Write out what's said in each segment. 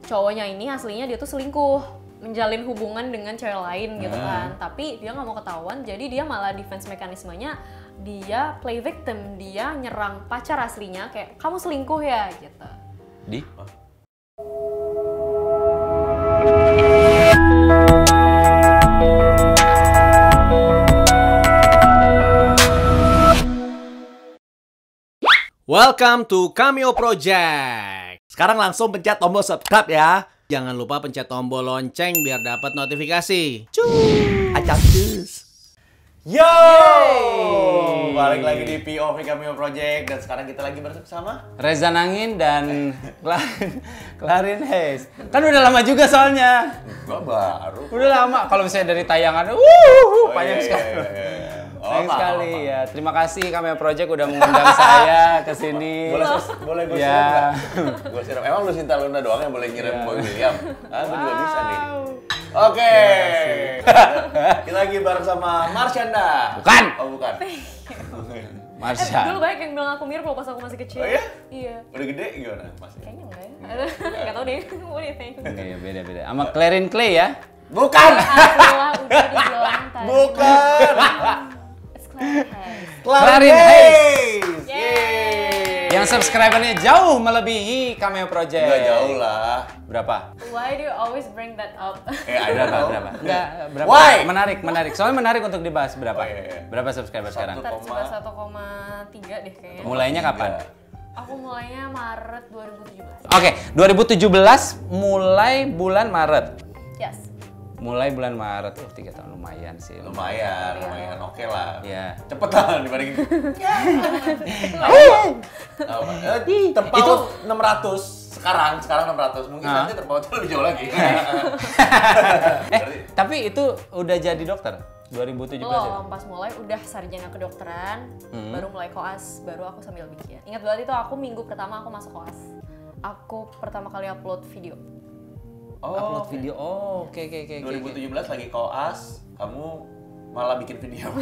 cowoknya ini aslinya dia tuh selingkuh, menjalin hubungan dengan cewek lain gitu kan. Tapi dia nggak mau ketahuan, jadi dia malah defense mekanismenya dia play victim, dia nyerang pacar aslinya kayak kamu selingkuh ya gitu. Di? Welcome to Cameo Project. Sekarang langsung pencet tombol subscribe ya. Jangan lupa pencet tombol lonceng biar dapat notifikasi. Acak cus. Yo! Balik lagi di POV Cameo Project dan sekarang kita lagi bersama Reza Nangin dan Clarin Hayes. Kan udah lama juga soalnya. gua baru. Udah lama. Kalau misalnya dari tayangan, panjang sekali. Sayang sekali ya. Terima kasih Cameo Project udah mengundang saya ke sini. Boleh gue Ya. siram nggak? Gue siram. Emang lu Sinta Luna doang yang boleh nyiram Boy William? Ah, gue juga bisa nih. Oke. Kita lagi bareng sama Marsyanda. Bukan. Oh, bukan. Marsha. Dulu banyak yang bilang aku mirip loh pas aku masih kecil. Oh iya? Iya. Udah gede gimana masih? Kayaknya enggak ya. Nggak tahu deh. What do you think? Iya, beda-beda. Sama Clarin Clay ya. Bukan. Alhamdulillah udah dibilang tadi. Bukan. It's Clarin Hayes. Clarin Hayes. Yeay. Yang subscribernya jauh melebihi Cameo Project. Enggak jauh lah. Berapa? Why do you always bring that up? I don't know. Enggak, berapa? Why? Menarik. Soalnya menarik untuk dibahas berapa? Oh, iya. Berapa subscriber sekarang? Ntar coba 1,3 deh kayaknya. Mulainya kapan? Aku mulainya Maret 2017. Oke, 2017 mulai bulan Maret. Yes. Mulai bulan Maret, 3 tahun lumayan sih. Lumayan, oke lah. Ya. Cepet lah dibandingin. Terpaut Itu 600 sekarang 600 mungkin nanti terpautnya lebih jauh lagi. Tapi itu udah jadi dokter 2017 ya? Belum, pas mulai udah sarjana kedokteran, baru mulai koas, baru aku sambil bikin. Ingat banget itu aku minggu pertama aku masuk koas. Aku pertama kali upload video. Upload video. Oh, oke. 2017 lagi koas, kamu malah bikin video.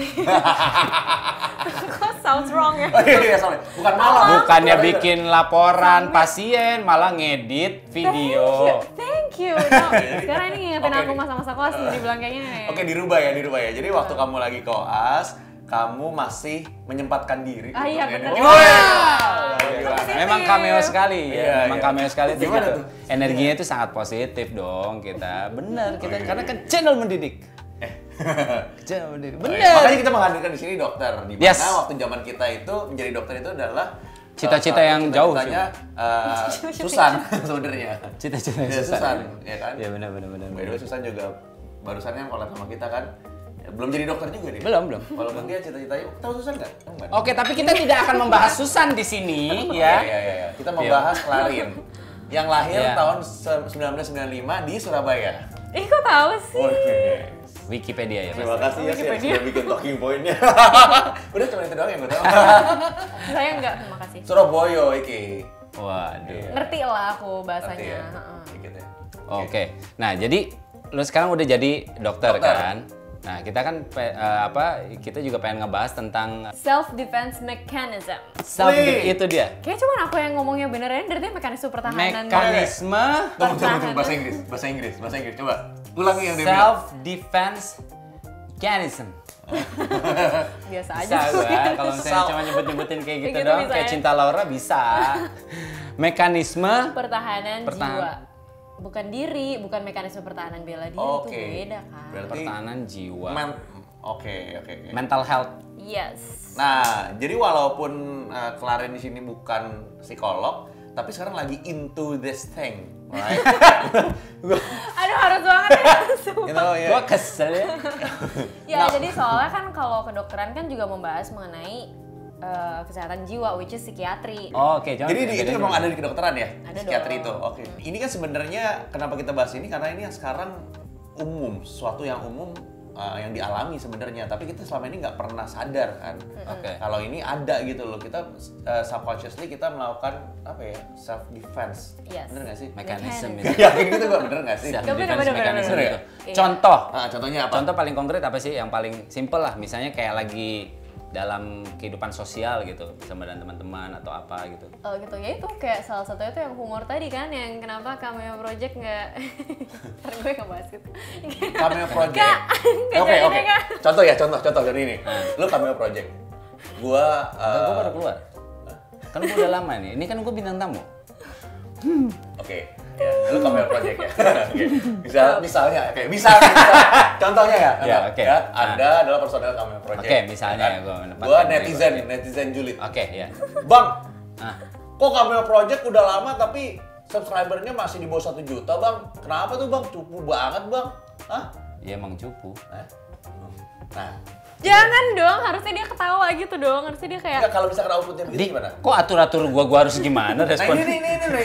Kok sounds wrong ya? Oh iya, sorry. Bukan malah. Bukannya bikin laporan pasien, malah ngedit video. Thank you. No, sekarang ini ngingetin Oke. aku masa-masa koas dibilang kayaknya. Oke, dirubah ya. Jadi waktu kamu lagi koas, kamu masih menyempatkan diri. Ah iya untuk benar. ngedit. Wow. Memang cameo sekali Iya, ya. Memang iya. cameo sekali tuh Gimana gitu. tuh? Energinya itu sangat positif dong kita. Bener kita karena kan channel mendidik. Channel mendidik. Oh, iya. Bener. Makanya kita menghadirkan di sini dokter. Di mana Yes. waktu zaman kita itu menjadi dokter itu adalah Cita-cita yang jauh sih. Cita-citanya Susan sebenarnya. Cita-cita Ya, Susan, ya kan? Iya benar. By the way, Susan juga barusan yang collab sama kita kan. Ya, belum jadi dokter juga dia. Belum. Walaupun dia cita-citanya, tahu Susan nggak? Enggak. Oke, tapi kita tidak akan membahas Susan di sini ya. Iya. Kita membahas Clarin yang lahir Iya. tahun 1995 di Surabaya. Ih kok tahu sih? Oke. Wikipedia ya. Terima kasih ya sih yang Wikipedia. sudah bikin talking point-nya. Udah cuma itu doang yang gue tahu. Saya enggak, terima kasih. Surabaya iki. Waduh. Ngerti lah aku bahasanya. Ngerti ya? Heeh. Dikit ya. Oke. Nah, jadi lu sekarang udah jadi dokter Dokter. kan? Nah, kita kan kita juga pengen ngebahas tentang Self defense mechanism. Wih. itu dia. Kayaknya cuma aku yang ngomongnya beneran dari mekanisme pertahanan. Mekanisme Tunggu, bahasa Inggris. Coba ulangi yang dia bilang. self defense mechanism. Biasa aja. Bisa gua, kalau misalnya cuma nyebut-nyebutin kayak gitu Gitu dong, bisa kayak ya? Cinta Laura bisa. Mekanisme Pertahanan jiwa. Bukan diri, bukan mekanisme pertahanan bela diri itu Oke. beda kan. Berarti pertahanan jiwa. Oke. Mental health. Yes. Nah, jadi walaupun Clarin di sini bukan psikolog, tapi sekarang lagi into this thing, right? Aduh harus banget ya. You know, ya. Gua kesel ya. Ya jadi soalnya kan kalau kedokteran kan juga membahas mengenai kesehatan jiwa, which is psikiatri. Oh, oke, jangan. Jadi itu memang ada di kedokteran ya? Ada Psikiatri dong. itu. Oke. Ini kan sebenarnya kenapa kita bahas ini karena ini yang sekarang umum, sesuatu yang umum yang dialami sebenarnya, tapi kita selama ini nggak pernah sadar kan. Oke. Kalau ini ada gitu loh, kita subconsciously kita melakukan apa ya, self defense. Yes. Bener nggak sih? Mekanisme Mekanisme. itu. Yakin gitu gak? Bener nggak sih? Self Bener, defense bener, mechanism bener, itu. Iya. Contoh. Contohnya apa? Contoh paling konkret apa sih yang paling simple lah, misalnya kayak lagi dalam kehidupan sosial gitu bersama dengan teman-teman atau apa gitu? Gitu ya, itu kayak salah satunya tuh yang humor tadi kan, yang kenapa Cameo Project nggak ntar gue nggak bahas itu. Cameo Project. Oke. Contoh dari ini. Lu Cameo Project. Gua Gue baru keluar. Kan gue udah lama nih. Ini kan gue bintang tamu. Oke. Ya, lu Cameo Project ya. Oke. Misalnya, contohnya ya. Ya, oke. Ya, Anda adalah personel Cameo Project. Oke, misalnya ya, gua netizen julid. Oke, ya. Bang, Ah, kok Cameo Project udah lama tapi subscribernya masih di bawah 1 juta, Bang? Kenapa tuh, Bang? Cupu banget, Bang. Hah? ya emang cupu. Nah, Jangan dong, harusnya dia ketawa gitu dong, harusnya dia kayak enggak, kalau misalkan outputnya begitu gimana? Kok atur-atur gua harus gimana Nah, respon? ini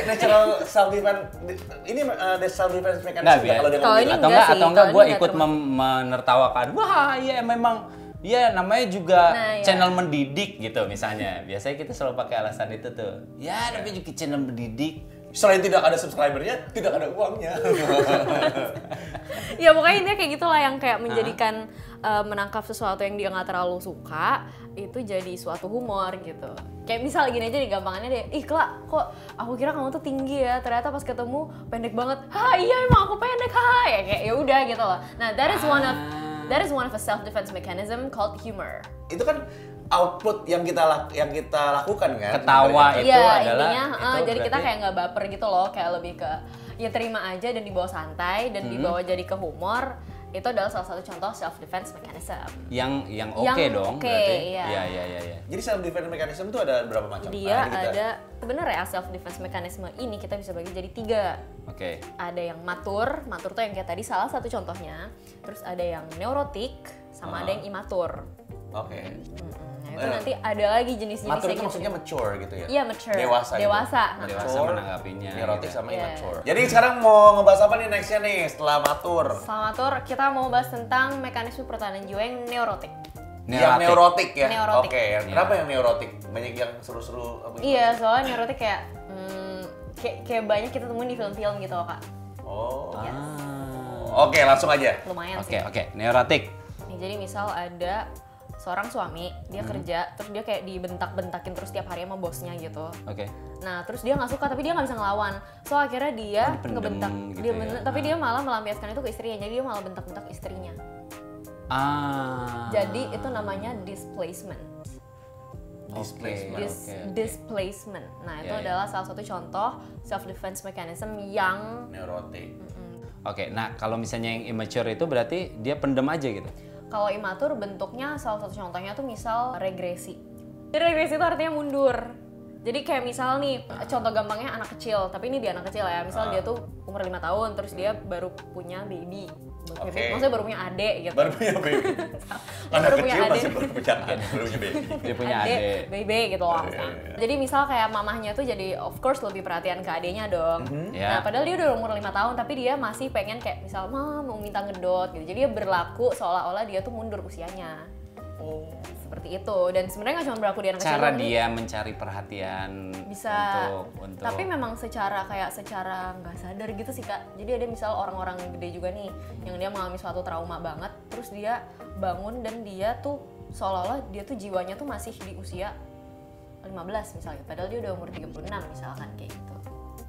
natural self defense. Ini self defense mechanism Nggak, kalau dia kalau ngomong ini gitu. enggak sih, atau enggak kalau gue ini ikut nggak termasuk. menertawakan. Wah, iya memang ya namanya juga Nah, iya. channel mendidik gitu misalnya. Biasanya kita selalu pakai alasan itu tuh. Ya, namanya juga channel mendidik. Selain tidak ada subscribernya, tidak ada uangnya. Ya pokoknya intinya kayak gitulah, yang kayak menjadikan menangkap sesuatu yang dia nggak terlalu suka itu jadi suatu humor gitu. Kayak misal gini aja nih gampangannya deh, ih Kla, kok aku kira kamu tuh tinggi ya, ternyata pas ketemu pendek banget. Ha iya emang aku pendek, ha ya kayak ya udah gitu loh. Nah that is one of a self defense mechanism called humor. Itu kan output yang kita lakukan kan. Ketawa sebenarnya. itu Iya adalah intinya, itu jadi kita berarti- kayak nggak baper gitu loh, kayak lebih ke ya terima aja dan dibawa santai dan dibawa jadi ke humor. Itu adalah salah satu contoh self defense mechanism. yang oke Yang dong oke, berarti. iya. Iya. Jadi self defense mechanism itu ada berapa macam? Dia Nah, ini kita- ada sebenarnya self defense mechanism ini kita bisa bagi jadi 3. Oke. Ada yang matur tuh yang kayak tadi salah satu contohnya. Terus ada yang neurotik sama ada yang imatur. Oke. Nah itu nanti ada lagi jenis-jenisnya. Matur itu gitu. maksudnya mature gitu ya? Iya mature. Dewasa. Gitu. Dewasa. Dewasa menanggapinya. Neurotik gitu. sama Iya. immature. Jadi sekarang mau ngebahas apa nih nextnya nih setelah matur? Sama matur kita mau bahas tentang mekanisme pertahanan jiwa yang neurotik. Yang neurotik ya? Neurotik. Oke, kenapa yang neurotik? Banyak yang seru-seru apa gitu? Iya soalnya neurotik kayak kayak banyak kita temuin di film-film gitu loh kak. Oh. Ah. Oke, langsung aja. Lumayan Oke, sih. neurotik. Nih, jadi misal ada seorang suami, dia kerja, terus dia kayak dibentak-bentakin terus tiap hari sama bosnya gitu. Oke. Nah, terus dia nggak suka, tapi dia nggak bisa ngelawan. So akhirnya dia dipendem ngebentak, gitu dia ya. tapi dia malah melampiaskan itu ke istrinya. Jadi dia malah bentak-bentak istrinya. Ah. Jadi itu namanya displacement. Displacement. Displacement. Nah, itu Iya, iya. adalah salah satu contoh self defense mechanism yang Neurotik. Oke, nah kalau misalnya yang immature itu berarti dia pendem aja gitu. kalau imatur bentuknya salah satu contohnya tuh misal regresi. Jadi regresi itu artinya mundur. Jadi kayak misal nih, contoh gampangnya anak kecil, tapi ini dia anak kecil ya. Misal dia tuh umur 5 tahun, terus dia baru punya baby. Oke. Maksudnya baru punya adik gitu. Baru punya baby. Anak Baru punya kecil adik. masih baru punya baby. Dia punya adik. baby gitu loh. Jadi misal kayak mamahnya tuh jadi of course lebih perhatian ke adiknya dong. Ya. Nah padahal dia udah umur 5 tahun tapi dia masih pengen kayak misal mau minta ngedot gitu. Jadi dia berlaku seolah-olah dia tuh mundur usianya. Oh. Seperti itu. Dan sebenarnya nggak cuma berlaku di anak kecil Cara doang, dia mencari perhatian bisa untuk tapi memang secara nggak sadar gitu sih kak. Jadi ada misal orang-orang gede juga nih yang dia mengalami suatu trauma banget, terus dia bangun dan dia tuh seolah-olah dia tuh jiwanya tuh masih di usia 15 misalnya, padahal dia udah umur 36 misalkan kayak gitu.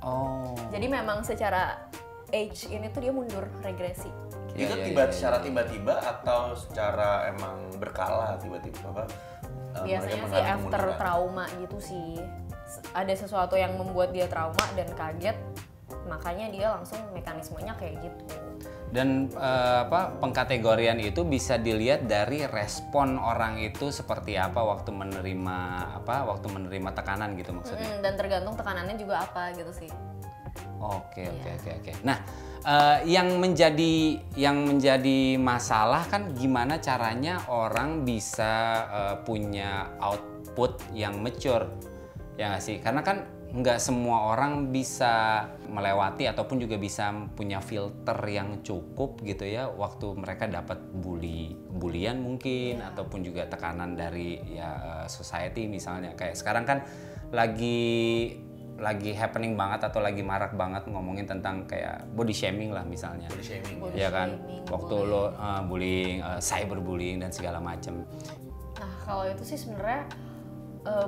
Oh. Jadi memang secara age ini tuh dia mundur, regresi. Itu Iya, secara tiba-tiba atau secara emang berkala tiba-tiba apa? Biasanya mereka sih mengalami after kemunduran? trauma gitu sih. Ada sesuatu yang membuat dia trauma dan kaget, makanya dia langsung mekanismenya kayak gitu. Dan pengkategorian itu bisa dilihat dari respon orang itu seperti apa waktu menerima tekanan gitu maksudnya. Dan tergantung tekanannya juga apa gitu sih. Oke. Nah, yang menjadi masalah kan gimana caranya orang bisa punya output yang mature, ya nggak sih? Karena kan nggak semua orang bisa melewati ataupun juga bisa punya filter yang cukup gitu ya waktu mereka dapat bulian mungkin ataupun juga tekanan dari society misalnya. Kayak sekarang kan lagi happening banget atau lagi marak banget ngomongin tentang kayak body shaming lah misalnya. Body shaming. Body Ya kan, shaming, waktu lo bullying, cyberbullying dan segala macam. Nah Kalau itu sih sebenarnya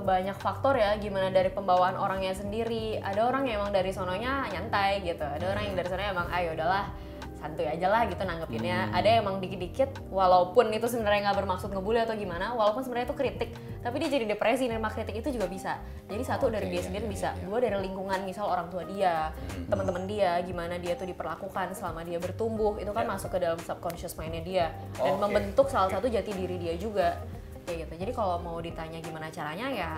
banyak faktor ya, gimana dari pembawaan orangnya sendiri. Ada orang yang emang dari sononya nyantai gitu, ada orang yang dari sononya emang ayo udahlah santuy aja lah gitu nanggepinnya. Ada yang emang dikit-dikit walaupun itu sebenarnya nggak bermaksud ngebully atau gimana, walaupun sebenarnya itu kritik, tapi dia jadi depresi nerima kritik itu juga bisa. Jadi satu dari dia sendiri bisa, dua dari lingkungan, misal orang tua dia, teman-teman dia, gimana dia tuh diperlakukan selama dia bertumbuh, itu kan masuk ke dalam subconscious mind-nya dia dan membentuk salah satu jati diri dia juga. Kayak gitu. Jadi kalau mau ditanya gimana caranya ya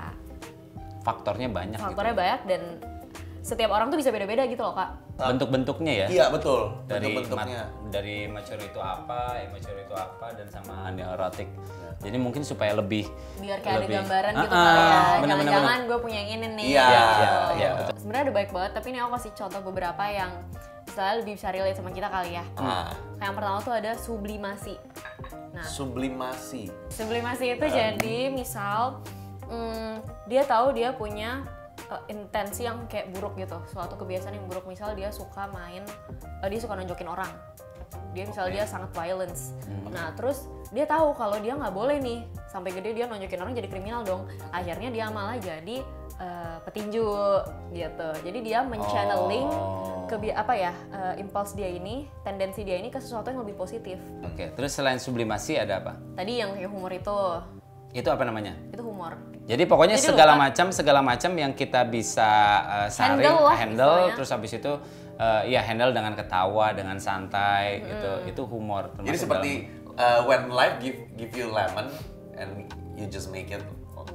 Faktornya banyak. Faktornya banyak dan setiap orang tuh bisa beda-beda gitu loh, Kak. Bentuk-bentuknya ya. Iya, betul. Dari Bentuk-bentuknya. dari mature itu apa, immature itu apa, dan sama neurotik. Jadi mungkin supaya lebih Biar kayak ada lebih- gambaran gitu Ah, kali ya. bener-bener. Jangan-jangan gue punya yang ini nih. Iya, iya, betul. Sebenarnya ada baik banget, tapi ini aku kasih contoh beberapa yang misalnya lebih bisa relate sama kita kali ya. Yang pertama tuh ada sublimasi. Nah, Sublimasi. sublimasi itu jadi misal dia tahu dia punya intensi yang kayak buruk gitu, suatu kebiasaan yang buruk. Misal dia suka dia suka nonjokin orang. Dia misal dia sangat violence. Nah terus dia tahu kalau dia nggak boleh nih sampai gede dia nonjokin orang, jadi kriminal dong. Akhirnya dia malah jadi petinju gitu. Jadi dia men-channeling impulse dia ini, tendensi dia ini ke sesuatu yang lebih positif. Oke, terus selain sublimasi ada apa? Tadi yang kayak humor Itu apa namanya? itu humor. Jadi pokoknya Jadi segala macam yang kita bisa saring, Handle lah, handle, istilahnya. terus habis itu handle dengan ketawa, dengan santai gitu. Itu humor. Jadi termasuk seperti when life give you lemon and you just make it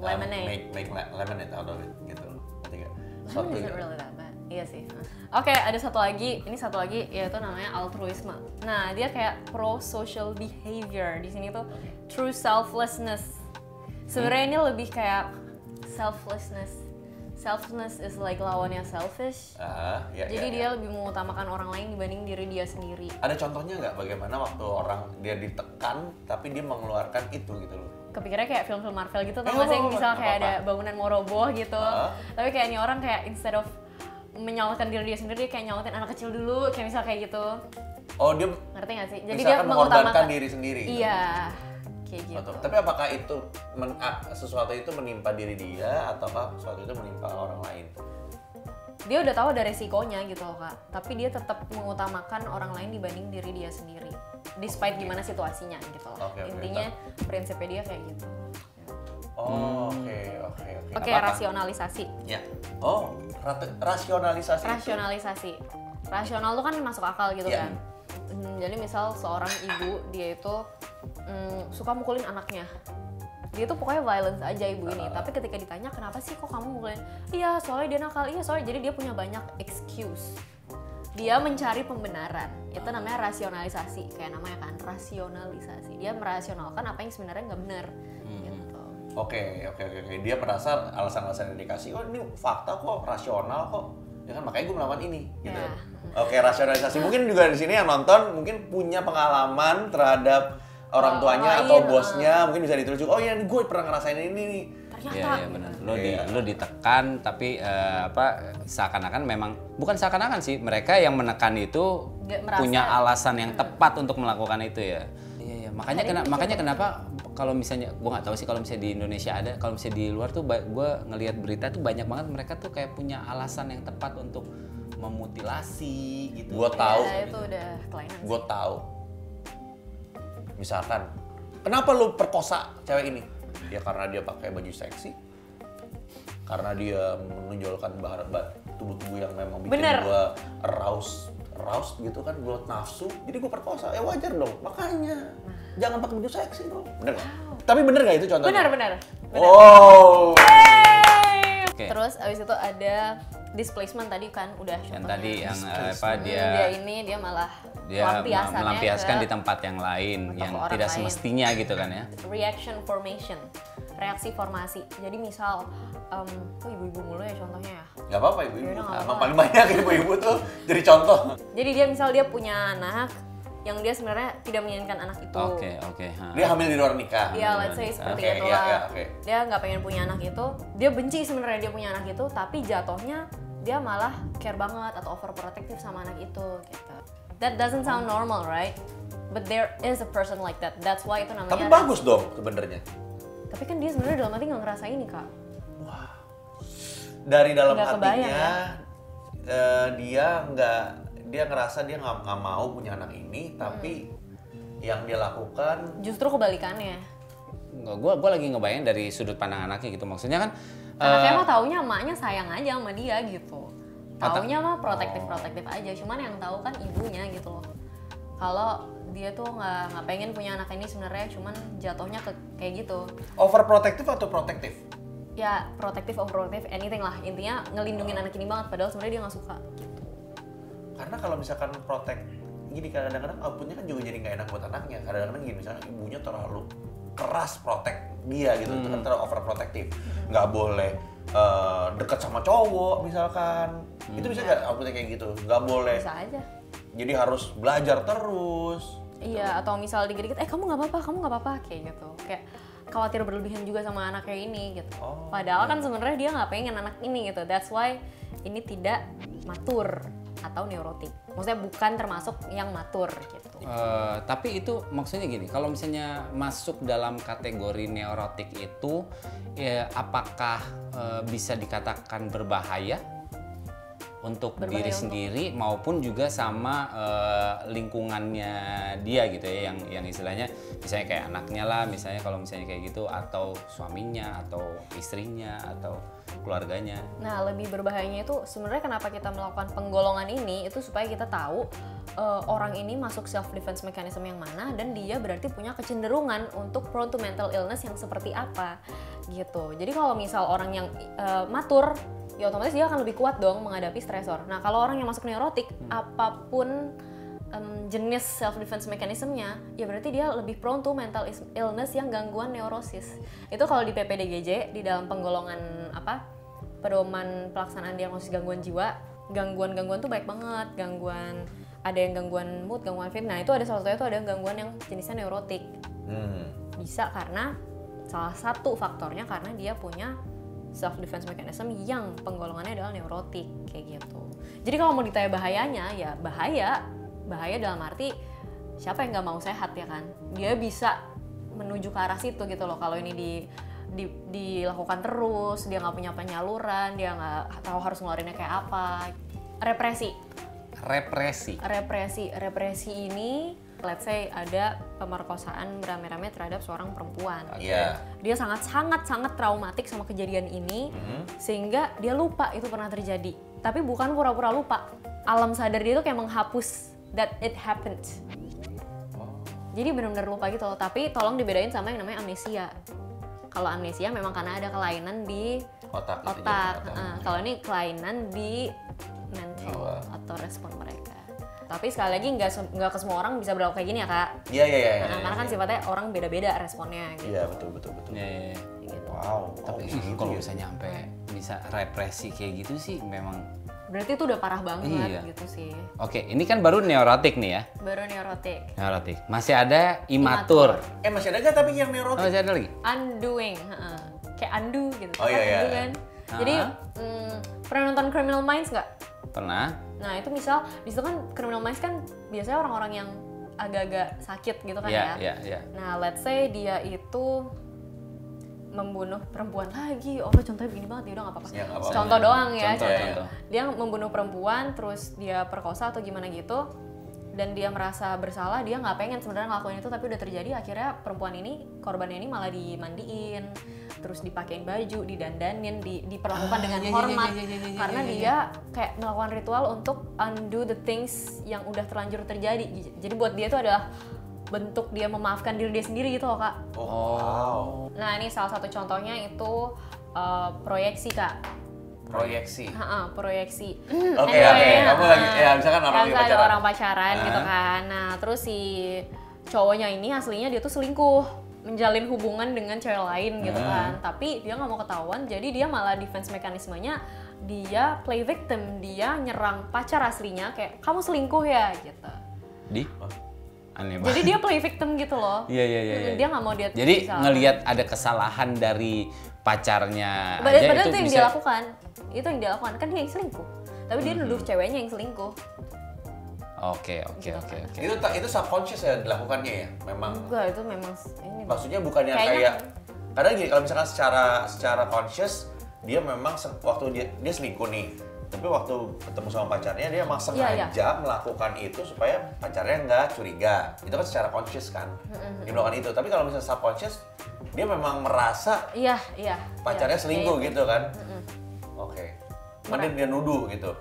Lemonade. make lemonade out of it gitu. Ngerti nggak? Lemon Suatu isn't really that bad. Iya sih. Oke, ada satu lagi. Ini satu lagi yaitu namanya altruisme. Nah, dia kayak pro-social behavior. Di sini tuh true selflessness. Sebenarnya ini lebih kayak selflessness. Selflessness is like lawannya selfish. ya, Jadi ya, dia ya. lebih mengutamakan orang lain dibanding diri dia sendiri. Ada contohnya nggak bagaimana waktu orang dia ditekan tapi dia mengeluarkan itu gitu loh? Kepikirannya kayak film-film Marvel gitu, tau Oh, gak sih? Yang misal nggak kayak ada apa-apa. bangunan mau roboh gitu. Tapi kayak ini orang kayak instead of menyelamatkan diri dia sendiri, dia kayak nyelamatin anak kecil dulu, kayak misal kayak gitu. Oh dia Ngerti gak sih? Jadi misalkan dia mengorbankan mengutamakan diri sendiri. Iya, kayak gitu. Atau, tapi apakah itu sesuatu itu menimpa diri dia ataukah sesuatu itu menimpa orang lain? Dia udah tahu ada resikonya gitu loh, Kak. Tapi dia tetap mengutamakan orang lain dibanding diri dia sendiri. Despite gimana situasinya gitu loh. Oke. Intinya prinsipnya dia kayak gitu. Oke, Apa-apa? rasionalisasi. Ya. Oh, rasionalisasi. Rasionalisasi. Rasional tuh kan masuk akal gitu Iya. kan. Jadi misal seorang ibu dia itu suka mukulin anaknya. Dia tuh pokoknya violence aja ibu ini. Tapi ketika ditanya kenapa sih kok kamu mukulin? Iya soalnya dia nakal. Iya soalnya, jadi dia punya banyak excuse. Dia mencari pembenaran. Itu namanya rasionalisasi. Kayak namanya kan rasionalisasi. Dia merasionalkan apa yang sebenarnya nggak benar. Gitu. Oke. Dia merasa alasan-alasan yang dikasih, oh ini fakta kok, rasional kok. Ya kan makanya gue melawan ini gitu. Ya. Oke, rasionalisasi. Mungkin juga di sini yang nonton mungkin punya pengalaman terhadap orang tuanya lain, atau bosnya, mungkin bisa ditulis juga, oh iya gue pernah ngerasain ini nih. Ternyata. Iya benar. Lo ditekan tapi seakan-akan memang bukan seakan-akan sih, mereka yang menekan itu Nggak merasa. punya alasan yang tepat untuk melakukan itu ya. Iya. Makanya kenapa kalau misalnya gue nggak tahu sih kalau misalnya di Indonesia ada, kalau misalnya di luar tuh gue ngelihat berita tuh banyak banget mereka tuh kayak punya alasan yang tepat untuk memutilasi gitu. Gue tahu. Ya, itu udah kelainan. Gue tahu. Misalkan, kenapa lu perkosa cewek ini? Ya karena dia pakai baju seksi, karena dia menonjolkan tubuh-tubuh yang memang bikin Bener. gue aroused gitu kan, gue nafsu, jadi gue perkosa. Ya wajar dong, makanya jangan pakai baju seksi dong. Bener nggak? Tapi bener nggak itu contohnya? Benar. Oh. Oke. Terus abis itu ada displacement tadi kan udah Yang contohnya. tadi yang dia malah dia melampiaskan ke di tempat yang lain tempat yang orang tidak lain. semestinya gitu kan ya. reaction formation, reaksi formasi. Jadi misal kok ibu-ibu mulu ya contohnya ya. Gak apa-apa ibu-ibu, Ya udah, nggak emang apa-apa. paling banyak ibu-ibu tuh jadi contoh. Jadi dia misal dia punya anak yang dia sebenarnya tidak menginginkan anak itu. Oke. Dia hamil di luar nikah. Iya, let's say seperti Oke, itu iya, lah. iya, oke. Dia nggak pengen punya anak itu, dia benci sebenarnya dia punya anak itu, tapi jatuhnya dia malah care banget atau overprotective sama anak itu gitu. That doesn't sound normal, right? But there is a person like that. That's why itu namanya. Tapi bagus dong sebenarnya. Tapi kan dia sebenarnya dalam hati nggak ngerasa ini, Kak. Dari dalam Nggak kebayang, hatinya dia ngerasa dia nggak mau punya anak ini, tapi yang dia lakukan Justru kebalikannya. Enggak, gue lagi ngebayang dari sudut pandang anaknya gitu. Maksudnya kan Anaknya mah taunya emaknya sayang aja sama dia gitu. Taunya mah protektif aja. Cuman yang tahu kan ibunya gitu loh. Kalau dia tuh nggak pengen punya anak ini sebenarnya, cuman jatuhnya kayak gitu. overprotective atau protektif? Ya protektif, overprotective, anything lah. Intinya ngelindungin anak ini banget. Padahal sebenarnya dia nggak suka. Gitu. Karena kalau misalkan protect, gini kadang-kadang outputnya kan juga jadi nggak enak buat anaknya. Kadang-kadang gini, misalnya ibunya terlalu keras protect dia gitu, itu kan terlalu overprotective. Nggak boleh deket sama cowok misalkan. Itu bisa nggak outputnya kayak gitu? Nggak boleh. Bisa aja. Jadi harus belajar terus. Iya, atau misal dikit-dikit, kamu nggak apa-apa, kayak gitu. Kayak khawatir berlebihan juga sama anaknya ini gitu. Padahal kan sebenarnya dia nggak pengen anak ini gitu. That's why ini tidak matur atau neurotik. Maksudnya bukan termasuk yang matur gitu. tapi itu maksudnya gini, kalau misalnya masuk dalam kategori neurotik itu, apakah bisa dikatakan berbahaya untuk diri sendiri maupun juga sama lingkungannya dia gitu ya, yang istilahnya misalnya kayak anaknya lah, misalnya kalau misalnya kayak gitu, atau suaminya atau istrinya atau keluarganya. Nah, lebih berbahayanya itu sebenarnya kenapa kita melakukan penggolongan ini itu supaya kita tahu orang ini masuk self defense mechanism yang mana, dan dia berarti punya kecenderungan untuk prone to mental illness yang seperti apa gitu. Jadi kalau misal orang yang matur, ya otomatis dia akan lebih kuat dong menghadapi stresor. Nah, kalau orang yang masuk neurotik, apapun jenis self defense mechanismnya, ya berarti dia lebih prone to mental illness yang gangguan neurosis. Itu kalau di PPDGJ, di dalam penggolongan pedoman pelaksanaan diagnosis gangguan jiwa, gangguan-gangguan tuh baik banget. Gangguan, ada yang gangguan mood, gangguan fit. Nah, itu ada salah satunya tuh ada gangguan yang jenisnya neurotik. Bisa karena salah satu faktornya karena dia punya self defense mechanism yang penggolongannya adalah neurotik kayak gitu. Jadi kalau mau ditanya bahayanya, ya bahaya dalam arti siapa yang nggak mau sehat ya kan? Dia bisa menuju ke arah situ gitu loh. Kalau ini dilakukan terus, dia nggak punya penyaluran, dia nggak tahu harus ngeluarinnya kayak apa. Represi ini, let's say ada pemerkosaan rame-rame terhadap seorang perempuan. Dia sangat traumatik sama kejadian ini, sehingga dia lupa itu pernah terjadi. Tapi bukan pura-pura lupa. Alam sadar dia itu kayak menghapus that it happened. Jadi benar-benar lupa gitu loh. Tapi tolong dibedain sama yang namanya amnesia. Kalau amnesia memang karena ada kelainan di otak. Kalau ini kelainan di mental atau respon mereka. Tapi sekali lagi nggak ke semua orang bisa berlaku kayak gini ya kak. Iya. Karena kan sifatnya orang beda-beda responnya. Gitu. Iya betul. Iya. Gitu. Wow. Tapi kalau bisa nyampe bisa represi kayak gitu sih memang. Berarti itu udah parah banget gitu sih. Oke, ini kan baru neurotik nih ya. Baru neurotik. Masih ada imatur. Masih ada nggak tapi yang neurotik? Masih ada lagi. Undoing, kayak undo gitu. Iya. Kan? Jadi pernah nonton Criminal Minds nggak? Pernah. Nah itu misal, di situ kan Criminal Minds kan biasanya orang-orang yang agak-agak sakit gitu kan ya. Iya. Nah let's say dia itu membunuh perempuan lagi. Oh contohnya begini banget, ya udah nggak apa-apa. Ya, apa-apa. Contoh doang ya. Contoh. Dia membunuh perempuan, terus dia perkosa atau gimana gitu. Dan dia merasa bersalah, dia nggak pengen sebenarnya ngelakuin itu, tapi udah terjadi. Akhirnya perempuan ini, korbannya ini malah dimandiin, terus dipakein baju, didandanin, diperlakukan dengan hormat, karena dia kayak melakukan ritual untuk undo the things yang udah terlanjur terjadi. Jadi buat dia itu adalah bentuk dia memaafkan diri dia sendiri gitu loh kak. Wow. Nah ini salah satu contohnya itu proyeksi kak. Proyeksi. Proyeksi. Oke. Kamu lagi, ya misalkan orang pacaran gitu kan. Nah terus si cowoknya ini aslinya dia tuh selingkuh, menjalin hubungan dengan cewek lain gitu kan. Tapi dia nggak mau ketahuan, jadi dia malah defense mekanismenya dia play victim, dia nyerang pacar aslinya kayak kamu selingkuh ya gitu. Aneh banget. Jadi dia play victim gitu loh. Iya. Dia nggak mau dia. Jadi ngelihat ada kesalahan dari pacarnya padahal itu yang dia lakukan. Itu yang dia lakukan, kan dia yang selingkuh. Tapi dia nuduh ceweknya yang selingkuh. Oke. Itu subconscious ya dilakukannya ya, memang. Enggak, itu memang ini. Maksudnya bukannya kayak Kadang gini, kalau misalkan secara conscious dia memang waktu dia selingkuh nih, tapi waktu ketemu sama pacarnya dia emang sengaja melakukan itu supaya pacarnya nggak curiga. Itu kan secara conscious kan, dia melakukan itu. Tapi kalau misalnya subconscious, dia memang merasa pacarnya selingkuh gitu kan. Oke. Kemudian dia nuduh gitu.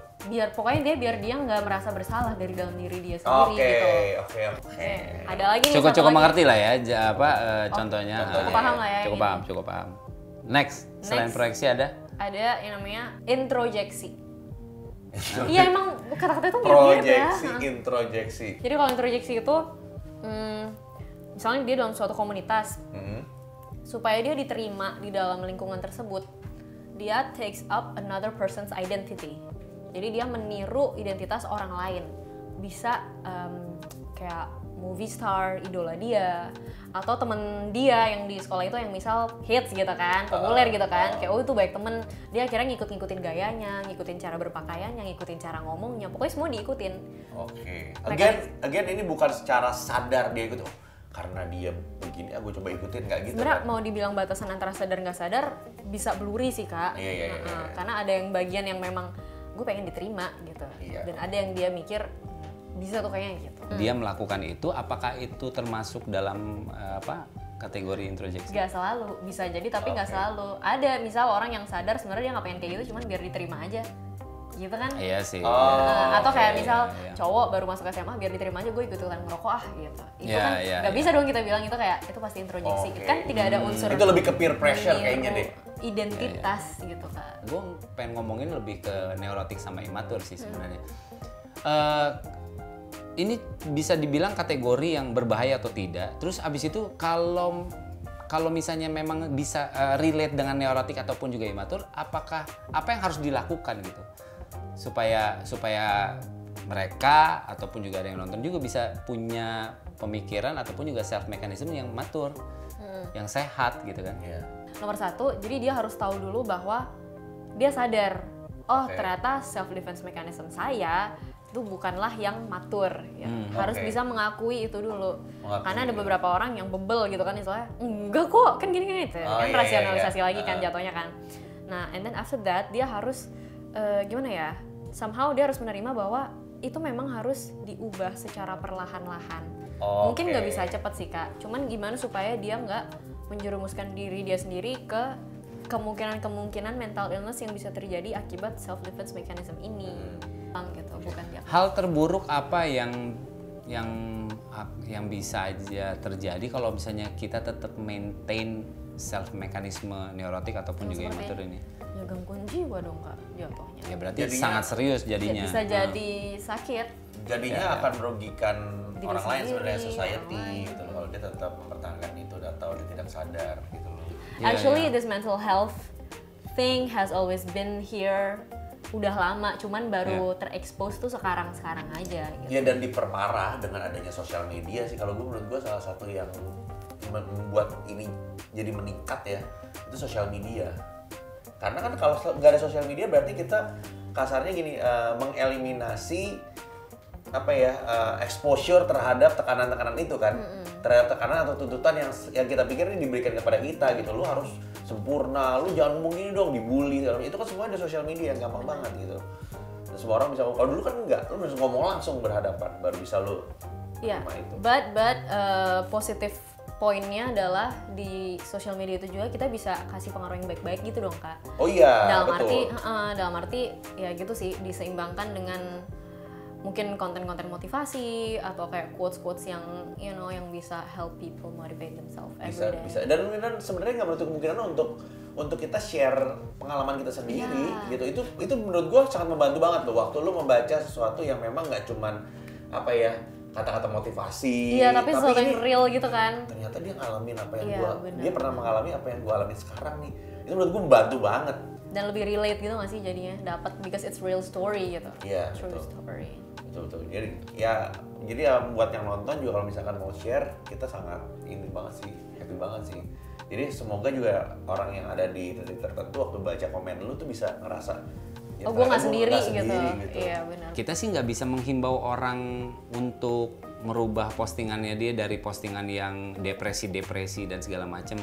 Pokoknya biar dia nggak merasa bersalah dari dalam diri dia sendiri gitu. Oke. Ada lagi nih, Cukup mengerti lah ya, contohnya. Cukup paham lah ya. Cukup paham. Next, selain proyeksi ada? Ada yang namanya introjeksi. Iya, emang kata-kata itu mirip-mirip ya. Introjeksi. Jadi kalau introjeksi itu, misalnya dia dalam suatu komunitas, supaya dia diterima di dalam lingkungan tersebut, dia takes up another person's identity. Jadi dia meniru identitas orang lain. Bisa kayak movie star, idola dia, atau temen dia yang di sekolah itu yang misal hits gitu kan, populer gitu kan, kayak itu baik temen, dia akhirnya ngikutin gayanya, ngikutin cara berpakaiannya, ngikutin cara ngomongnya, pokoknya semua diikutin. Oke. Again ini bukan secara sadar dia ikut, karena dia begini, aku coba ikutin, nggak gitu. Sebenarnya kan? mau dibilang batasan antara sadar nggak sadar bisa blurry sih kak. Iya. Karena ada yang bagian yang memang gue pengen diterima gitu, dan ada yang dia mikir bisa tuh kayaknya gitu. Dia melakukan itu, apakah itu termasuk dalam kategori introjeksi? Gak selalu, bisa jadi tapi nggak selalu. Ada misal orang yang sadar sebenarnya dia nggak pengen kayak gitu, cuman biar diterima aja, gitu kan? Iya sih. Atau kayak misal cowok baru masuk SMA biar diterima aja gue ikutan ngerokok gitu. Itu kan nggak bisa dong kita bilang itu kayak itu pasti introjeksi. Kan tidak ada unsur. Itu lebih ke peer pressure kayaknya deh. Identitas gitu kan. Gue pengen ngomongin lebih ke neurotik sama imatur sih sebenarnya. Ini bisa dibilang kategori yang berbahaya atau tidak. Terus abis itu kalau misalnya memang bisa relate dengan neurotik ataupun juga imatur, apa yang harus dilakukan gitu supaya mereka ataupun juga ada yang nonton juga bisa punya pemikiran ataupun juga self mechanism yang matur, yang sehat gitu kan? Nomor satu, jadi dia harus tahu dulu bahwa dia sadar, ternyata self defense mechanism saya itu bukanlah yang matur ya. Harus bisa mengakui itu dulu. Karena ada beberapa orang yang bebel gitu kan, misalnya enggak kok, kan gini-gini itu kan rasionalisasi lagi kan jatuhnya kan. Nah, and then after that dia harus gimana ya? Somehow dia harus menerima bahwa itu memang harus diubah secara perlahan-lahan. Mungkin nggak bisa cepat sih kak, cuman gimana supaya dia nggak menjerumuskan diri dia sendiri ke kemungkinan mental illness yang bisa terjadi akibat self defense mechanism ini. Gitu, bukan dia. Hal terburuk apa yang bisa aja terjadi kalau misalnya kita tetap maintain self mekanisme neurotik ataupun juga imatur ini? Ya gangguan jiwa dong kak jatuhnya. Ya berarti sangat serius jadinya. Bisa jadi sakit. Jadinya akan merugikan orang lain sebenarnya, society gitu loh, kalau dia tetap mempertahankan itu atau dia tidak sadar gitu loh. Actually this mental health thing has always been here. Udah lama, cuman baru terekspos tuh sekarang aja gitu. Ya dan diperparah dengan adanya sosial media sih, kalau menurut gue salah satu yang membuat ini jadi meningkat ya, itu sosial media. Karena kan kalau nggak ada sosial media berarti kita kasarnya gini, mengeliminasi exposure terhadap tekanan-tekanan itu kan, terhadap tekanan atau tuntutan yang kita pikir ini diberikan kepada kita gitu. Lu harus sempurna, lu jangan ngomong gini dong, dibully, itu kan semua ada sosial media, gampang banget gitu. Dan semua orang bisa, kalau dulu kan enggak, lu harus ngomong langsung berhadapan baru bisa lu terima itu. But positif poinnya adalah di sosial media itu juga kita bisa kasih pengaruh yang baik-baik gitu dong kak. Oh iya, dalam arti ya gitu sih, diseimbangkan dengan mungkin konten-konten motivasi atau kayak quotes-quotes yang yang bisa help people motivate themselves every day. Bisa. Dan sebenarnya nggak menutup kemungkinan untuk kita share pengalaman kita sendiri gitu. Itu menurut gue sangat membantu banget loh waktu lu membaca sesuatu yang memang nggak cuman kata-kata motivasi. Iya, tapi sesuatu yang real gitu kan. Ternyata dia ngalamin apa yang dia pernah mengalami apa yang gue alami sekarang nih. Itu menurut gue membantu banget. Dan lebih relate gitu nggak sih jadinya, dapat because it's real story gitu. Iya, true story. Betul. Jadi buat yang nonton juga kalau misalkan mau share, kita sangat happy banget sih. Jadi semoga juga orang yang ada di titik tertentu waktu baca komen lu tuh bisa ngerasa gue nggak sendiri gitu. Iya benar. Kita sih nggak bisa menghimbau orang untuk merubah postingannya dia dari postingan yang depresi dan segala macam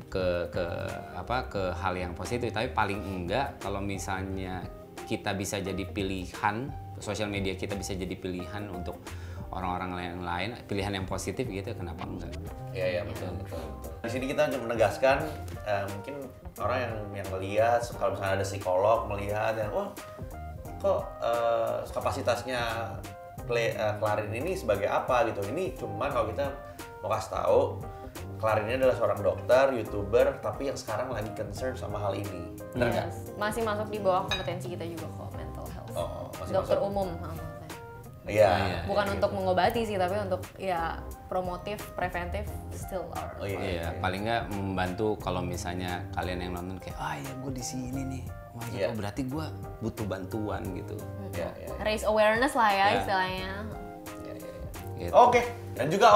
ke hal yang positif, tapi paling enggak kalau misalnya kita bisa jadi pilihan, sosial media kita bisa jadi pilihan untuk orang-orang lain, pilihan yang positif gitu, kenapa enggak? Iya betul. Di sini kita menegaskan mungkin orang yang melihat, kalau misalnya ada psikolog melihat dan kok kapasitasnya Clarin ini sebagai apa gitu. Ini cuman kalau kita mau kasih tahu, Clarin ini adalah seorang dokter, YouTuber, tapi yang sekarang lagi concern sama hal ini. Benar nggak? Masih masuk di bawah kompetensi kita juga kok, mental health. Masih Dokter masuk. umum. Iya. Bukan untuk mengobati sih, tapi untuk ya promotif, preventif, still are. Iya, paling nggak membantu kalau misalnya kalian yang nonton kayak, ya gue di sini nih, berarti gue butuh bantuan gitu. Iya. Raise awareness lah ya istilahnya. Gitu. Oke. Dan juga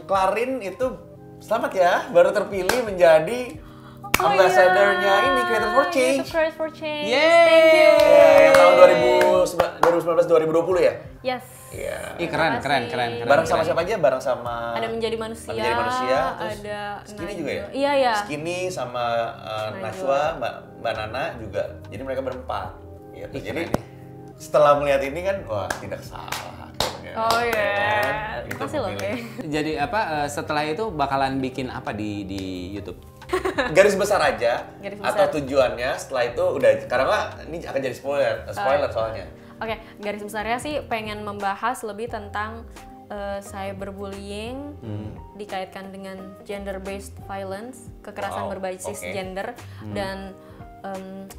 Clarin itu selamat ya, baru terpilih menjadi ambassador-nya ini Creators for Change. Creators for Change. Yeay. Thank you. Yang tahun 2019-2020 ya? Yes. Iya. Ih, keren. Bareng sama siapa aja? Bareng sama Ada Menjadi Manusia. Menjadi Manusia, terus Ada Skinny Najwa. juga ya? Iya. Skinny sama Najwa, Mbak Nana juga. Jadi mereka berempat. Gitu. Jadi setelah melihat ini kan, wah tidak salah. Oh iya. Gitu, Makasih loh, memilih. Kay. Jadi setelah itu bakalan bikin apa di YouTube? Garis besar aja. Garis Atau besar. tujuannya setelah itu udah, karena ini akan jadi spoiler soalnya. Oke, garis besarnya sih pengen membahas lebih tentang cyberbullying dikaitkan dengan gender-based violence, kekerasan berbasis gender, dan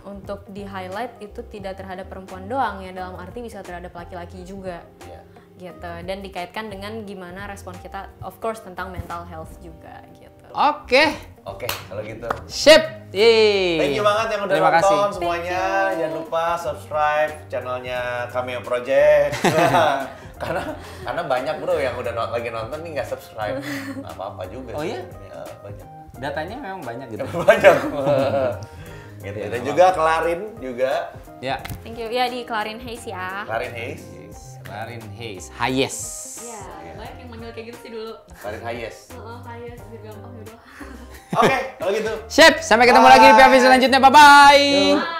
untuk di-highlight itu tidak terhadap perempuan doang ya, dalam arti bisa terhadap laki-laki juga. Gitu, dan dikaitkan dengan gimana respon kita, of course, tentang mental health juga gitu. Oke, kalau gitu. sip. Yeay. Thank you banget yang udah Terima nonton kasih. semuanya. Jangan lupa subscribe channelnya Cameo Project. karena banyak bro yang udah lagi nonton nih nggak subscribe. Nggak apa-apa juga. Oh sih. iya? Ya, banyak. Datanya memang banyak gitu. Banyak. Gitu. Dan juga Clarin juga. Ya. Thank you. Ya, di Clarin Hayes ya. Clarin Hayes. Clarin Hayes. Hayes. Ya, banyak yang manggil kayak gitu sih dulu. Clarin Hayes. Hayes, biar gampang yaudah. Oke, kalau gitu. Sip, sampai ketemu lagi di PV selanjutnya. Bye-bye.